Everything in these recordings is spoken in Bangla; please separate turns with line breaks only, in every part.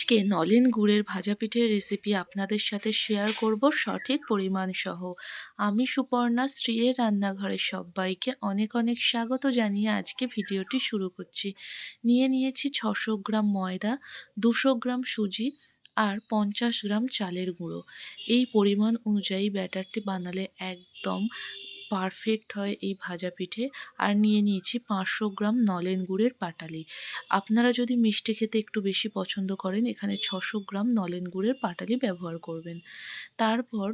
আজকে নলেন গুড়ের ভাজা পিঠের রেসিপি আপনাদের সাথে শেয়ার করব সঠিক পরিমাণ সহ। আমি সুপর্ণা শ্রীয়ের রান্নাঘরের সবাইকে অনেক অনেক স্বাগত জানিয়ে আজকে ভিডিওটি শুরু করছি। নিয়ে নিয়েছি 600 গ্রাম ময়দা, 200 গ্রাম সুজি আর 50 গ্রাম চালের গুঁড়ো। এই পরিমাণ অনুযায়ী ব্যাটারটি বানালে একদম পারফেক্ট হয় এই ভাজা পিঠে। আর নিয়ে নিয়েছি 500 গ্রাম নলেন গুড়ের পাটালি। আপনারা যদি মিষ্টি খেতে একটু বেশি পছন্দ করেন এখানে 600 গ্রাম নলেন গুড়ের পাটালি ব্যবহার করবেন। তারপর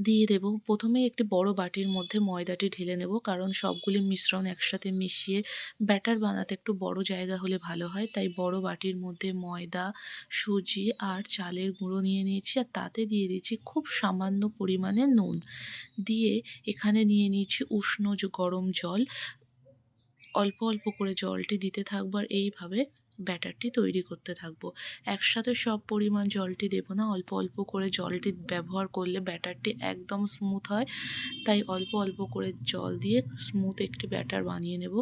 দিয়ে দেব, প্রথমেই একটি বড় বাটির মধ্যে ময়দাটি ঢেলে নেব, কারণ সবগুলি মিশ্রণ একসাথে মিশিয়ে ব্যাটার বানাতে একটু বড় জায়গা হলে ভালো হয়। তাই বড় বাটির মধ্যে ময়দা, সুজি আর চালের গুঁড়ো নিয়ে নিয়েছি, আর তাতে দিয়ে দিচ্ছি খুব সামান্য পরিমাণে নুন। দিয়ে এখানে নিয়ে নিয়েছি উষ্ণ গরম জল। অল্প অল্প করে জলটি দিতে থাকবো আর এইভাবে ব্যাটারটি তৈরি করতে থাকবো। একসাথে সব পরিমাণ জলটি দেবো না, অল্প অল্প করে জলটি ব্যবহার করলে ব্যাটারটি একদম স্মুথ হয়। তাই অল্প অল্প করে জল দিয়ে স্মুথ একটি ব্যাটার বানিয়ে নেব।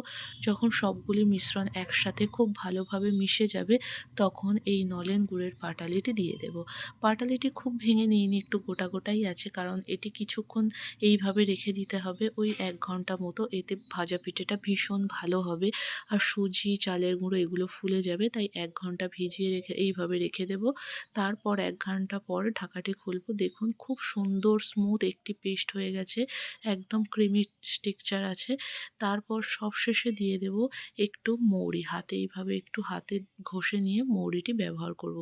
যখন সবগুলি মিশ্রণ একসাথে খুব ভালোভাবে মিশে যাবে তখন এই নলেন গুড়ের পাটালিটি দিয়ে দেব। পাটালিটি খুব ভেঙে নিইনি, একটু গোটা গোটাই আছে, কারণ এটি কিছুক্ষণ এইভাবে রেখে দিতে হবে, ওই 1 ঘন্টা মতো। এতে ভাজা পিঠেটা ভীষণ ভালো হবে আর সুজি, চালের গুঁড়ো এগুলো ফুলে যাবে। তাই 1 ঘন্টা ভিজিয়ে রেখে এইভাবে রেখে দেব। তারপর 1 ঘন্টা পর ঢাকাটি খুলব। দেখুন খুব সুন্দর স্মুথ একটি পেস্ট হয়ে গেছে, একদম ক্রিমি টেক্সচার আছে। তারপর সবশেষে দিয়ে দেব একটু মৌরি, হাতে এইভাবে একটু হাতে ঘষে নিয়ে মৌরিটি ব্যবহার করব।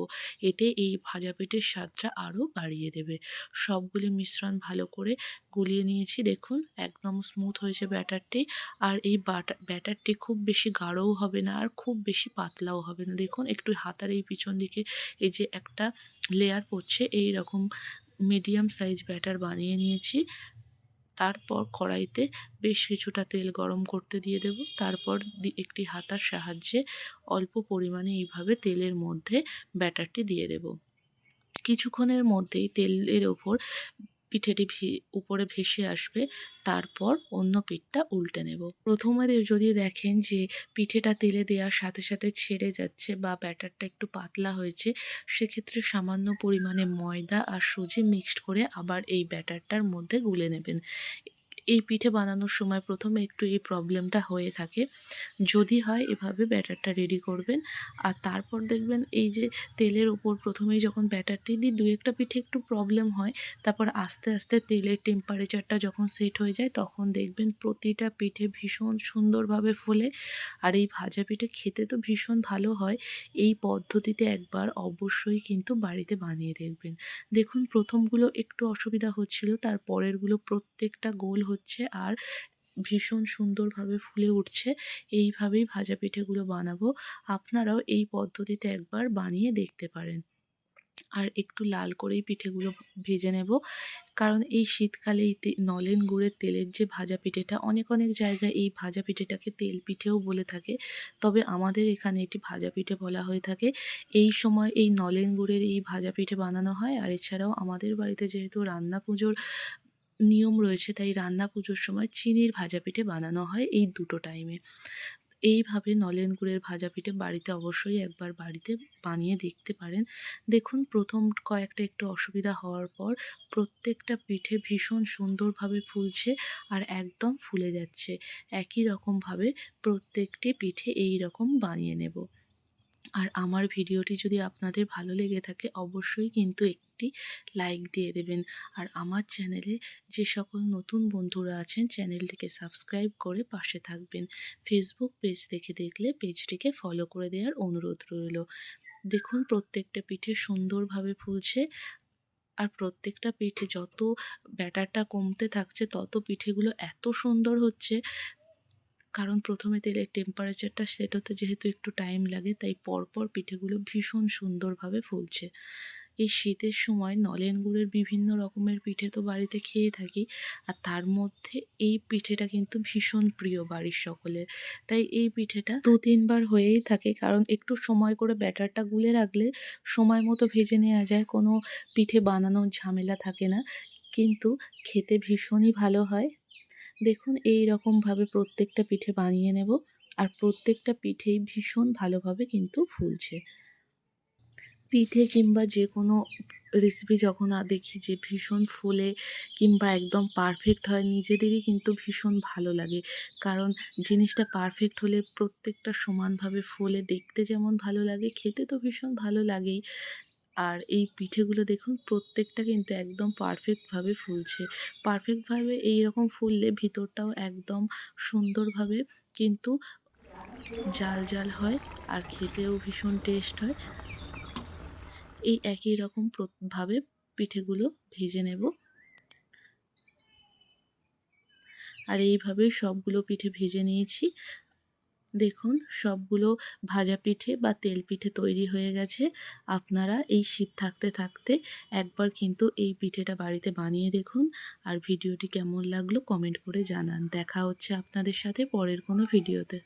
এতে এই ভাজা পিঠের স্বাদটা আরও বাড়িয়ে দেবে। সবগুলি মিশ্রণ ভালো করে গুলিয়ে নিয়েছি, দেখুন একদম স্মুথ হয়েছে ব্যাটারটি। আর এই ব্যাটারটি খুব বেশি গাঢ়ও হবে না আর খুব বেশি পাতলাও হবে না। দেখুন একটু হাতার এই পিছন দিকে এই যে একটা লেয়ার পড়ছে, এই রকম মিডিয়াম সাইজ ব্যাটার বানিয়ে নিয়েছি। তারপর কড়াইতে বেশ কিছুটা তেল গরম করতে দিয়ে দেব। তারপর একটি হাতার সাহায্যে অল্প পরিমাণে এইভাবে তেলের মধ্যে ব্যাটারটি দিয়ে দেব। কিছুক্ষণের মধ্যেই তেলের ওপর পিঠেটি উপরে ভেসে আসবে। তারপর অন্য পিঠটা উল্টে নেব। প্রথমে যদি দেখেন যে পিঠেটা তেলে দেওয়ার সাথে সাথে ছেড়ে যাচ্ছে বা ব্যাটারটা একটু পাতলা হয়েছে, সেক্ষেত্রে সামান্য পরিমাণে ময়দা আর সুজি মিক্সড করে আবার এই ব্যাটারটার মধ্যে গুলে নেবেন। এই পিঠে বানানোর সময় প্রথমে একটু এই প্রবলেমটা হয়ে থাকে। যদি হয় এভাবে ব্যাটারটা রেডি করবেন। আর তারপর দেখবেন এই যে তেলের ওপর প্রথমেই যখন ব্যাটারটি দিই 2-1টা পিঠে একটু প্রবলেম হয়। তারপর আস্তে আস্তে তেলের টেম্পারেচারটা যখন সেট হয়ে যায় তখন দেখবেন প্রতিটা পিঠে ভীষণ সুন্দরভাবে ফোলে। আর এই ভাজা পিঠে খেতে তো ভীষণ ভালো হয়। এই পদ্ধতিতে একবার অবশ্যই কিন্তু বাড়িতে বানিয়ে দেখবেন। দেখুন প্রথমগুলো একটু অসুবিধা হচ্ছিল, তার পরেরগুলো প্রত্যেকটা গোল হচ্ছে আর ভীষণ সুন্দরভাবে ফুলে উঠছে। এইভাবেই ভাজা পিঠেগুলো বানাবো। আপনারাও এই পদ্ধতিতে একবার বানিয়ে দেখতে পারেন। আর একটু লাল করেই পিঠেগুলো ভেজে নেব, কারণ এই শীতকালে এই নলেন গুড়ের তেলের যে ভাজা পিঠেটা, অনেক অনেক জায়গায় এই ভাজা পিঠেটাকে তেল পিঠেও বলে থাকে, তবে আমাদের এখানে এটি ভাজা পিঠে বলা হয়ে থাকে। এই সময় এই নলেন গুড়ের এই ভাজা পিঠে বানানো হয়। আর এছাড়াও আমাদের বাড়িতে যেহেতু রান্না পুজোর নিয়ম রয়েছে, তাই রান্না পুজোর সময় চিনির ভাজা পিঠে বানানো হয় এই দুটো টাইমে। এইভাবে নলেন গুড়ের ভাজা পিঠে বাড়িতে অবশ্যই একবার বাড়িতে বানিয়ে দেখতে পারেন। দেখুন প্রথম কয়েকটা একটু অসুবিধা হওয়ার পর প্রত্যেকটা পিঠে ভীষণ সুন্দরভাবে ফুলছে আর একদম ফুলে যাচ্ছে। একই রকমভাবে প্রত্যেকটি পিঠে এই রকম বানিয়ে নেব। আর আমার ভিডিওটি যদি আপনাদের ভালো লেগে থাকে অবশ্যই কিন্তু একটি লাইক দিয়ে দেবেন। আর আমার চ্যানেলে যে সকল নতুন বন্ধুরা আছেন চ্যানেলটিকে সাবস্ক্রাইব করে পাশে থাকবেন। ফেসবুক পেজ থেকে দেখলে পেজটিকে ফলো করে দেওয়ার অনুরোধ রইল। দেখুন প্রত্যেকটা পিঠে সুন্দরভাবে ফুলছে আর প্রত্যেকটা পিঠে যত ব্যাটারটা কমতে থাকছে তত পিঠেগুলো এত সুন্দর হচ্ছে। কারণ প্রথমে তেলের টেম্পারেচারটা সেট হতে যেহেতু একটু টাইম লাগে, তাই পরপর পিঠেগুলো ভীষণ সুন্দরভাবে ফুলছে। এই শীতের সময় নলেন গুড়ের বিভিন্ন রকমের পিঠে তো বাড়িতে খেয়ে থাকি, আর তার মধ্যে এই পিঠেটা কিন্তু ভীষণ প্রিয় বাড়ির সকলের। তাই এই পিঠেটা 2-3 বার হয়েই থাকে, কারণ একটু সময় করে ব্যাটারটা গুলে রাখলে সময় মতো ভেজে নেওয়া যায়, কোনো পিঠে বানানোর ঝামেলা থাকে না, কিন্তু খেতে ভীষণই ভালো হয়। দেখুন এই রকমভাবে প্রত্যেকটা পিঠে বানিয়ে নেব আর প্রত্যেকটা পিঠেই ভীষণ ভালোভাবে কিন্তু ফুলছে। পিঠে কিংবা যে কোনো রেসিপি যখন দেখি যে ভীষণ ফোলে কিংবা একদম পারফেক্ট হয়, নিজেদেরই কিন্তু ভীষণ ভালো লাগে। কারণ জিনিসটা পারফেক্ট হলে প্রত্যেকটা সমানভাবে ফোলে দেখতে যেমন ভালো লাগে, খেতে তো ভীষণ ভালো লাগেই। আর এই পিঠেগুলো দেখুন প্রত্যেকটা কিন্তু একদম পারফেক্টভাবে ফুলছে। পারফেক্টভাবে এইরকম ফুললে ভিতরটাও একদম সুন্দরভাবে কিন্তু জাল, জাল হয় আর খেতেও ভীষণ টেস্ট হয়। এই একই রকম ভাবে পিঠেগুলো ভেজে নেব। আর এইভাবেই সবগুলো পিঠে ভেজে নিয়েছি। দেখুন সবগুলো ভাজা পিঠে বা তেল পিঠে তৈরি হয়ে গেছে। আপনারা এই শীত থাকতে থাকতে একবার কিন্তু এই পিঠেটা বাড়িতে বানিয়ে দেখুন। আর ভিডিওটি কেমন লাগলো কমেন্ট করে জানান। দেখা হচ্ছে আপনাদের সাথে পরের কোনো ভিডিওতে।